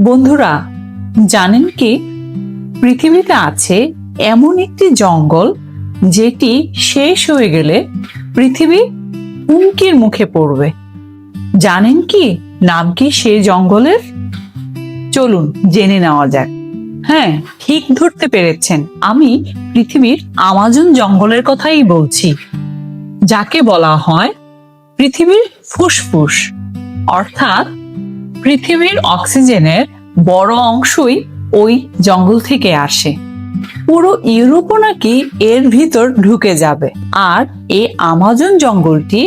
বন্ধুরা, জানেন কি পৃথিবীতে আছে এমন একটি জঙ্গল যেটি শেষ হয়ে গেলে পৃথিবী হুমকির মুখে পড়বে। জানেন কি নাম কি সেই জঙ্গলের? চলুন জেনে নেওয়া যাক। হ্যাঁ, ঠিক ধরতে পেরেছেন, আমি পৃথিবীর আমাজন জঙ্গলের কথাই বলছি, যাকে বলা হয় পৃথিবীর ফুসফুস। অর্থাৎ পৃথিবীর অক্সিজেনের বড় অংশই ওই জঙ্গল থেকে আসে। পুরো ইউরোপও নাকি এর ভিতর ঢুকে যাবে। আর এই আমাজন জঙ্গলটি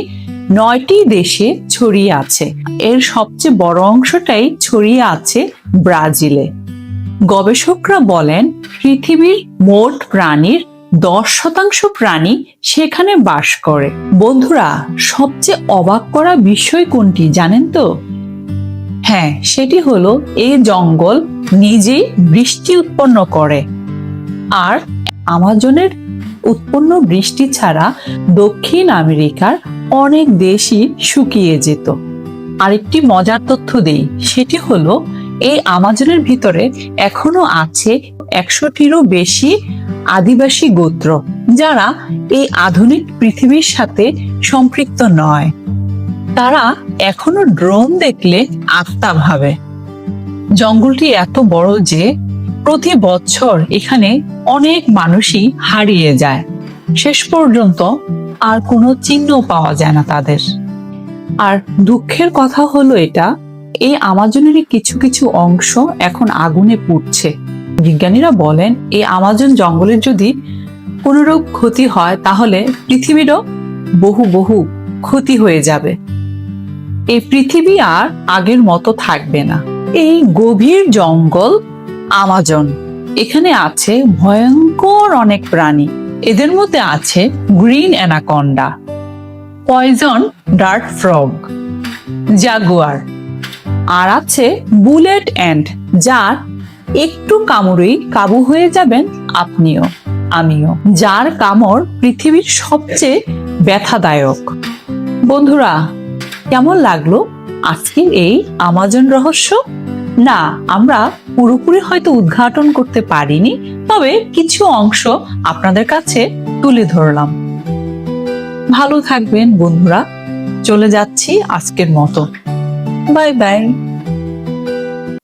9টি দেশে ছড়িয়ে আছে। এর সবচেয়ে বড় অংশটাই ছড়িয়ে আছে ব্রাজিলে। গবেষকরা বলেন পৃথিবীর মোট প্রাণীর 10% প্রাণী সেখানে বাস করে। বন্ধুরা, সবচেয়ে অবাক করা বিষয় কোনটি জানেন তো? হ্যাঁ, সেটি হলো এই জঙ্গল নিজেই বৃষ্টি উৎপন্ন করে। আর আমাজনের উৎপন্ন বৃষ্টি ছাড়া দক্ষিণ আমেরিকার অনেক দেশই শুকিয়ে যেত। আরেকটি মজার তথ্য দেই, সেটি হলো এই আমাজনের ভিতরে এখনো আছে 100টিরও বেশি আদিবাসী গোত্র, যারা এই আধুনিক পৃথিবীর সাথে সম্পৃক্ত নয়। তারা এখনো ড্রোন দেখলে আত্মা ভাবে। জঙ্গলটি এত বড় যে প্রতি বছর এখানে অনেক মানুষই হারিয়ে যায়। শেষ পর্যন্ত আর কোনো চিহ্ন পাওয়া যায় না তাদের। আর দুঃখের কথা হলো এটা, এই আমাজনেরই কিছু কিছু অংশ এখন আগুনে পুড়ছে। বিজ্ঞানীরা বলেন এই আমাজন জঙ্গলের যদি কোনোরূপ ক্ষতি হয় তাহলে পৃথিবীরও বহু বহু ক্ষতি হয়ে যাবে। এই পৃথিবী আর আগের মতো থাকবে না। এই গভীর জঙ্গল আমাজন, এখানে আছে ভয়ঙ্কর অনেক প্রাণী। এদের মধ্যে আছে green anaconda, poison dart frog, jaguar, আর আছে বুলেট অ্যান্ট, যার একটু কামড়েই কাবু হয়ে যাবেন আপনিও আমিও, যার কামড় পৃথিবীর সবচেয়ে ব্যথাদায়ক। বন্ধুরা, কেমন লাগলো আজকের এই আমাজন রহস্য? না, আমরা পুরোপুরি হয়তো উদ্ঘাটন করতে পারিনি, তবে কিছু অংশ আপনাদের কাছে তুলে ধরলাম। ভালো থাকবেন বন্ধুরা, চলে যাচ্ছি আজকের মতো। Bye bye.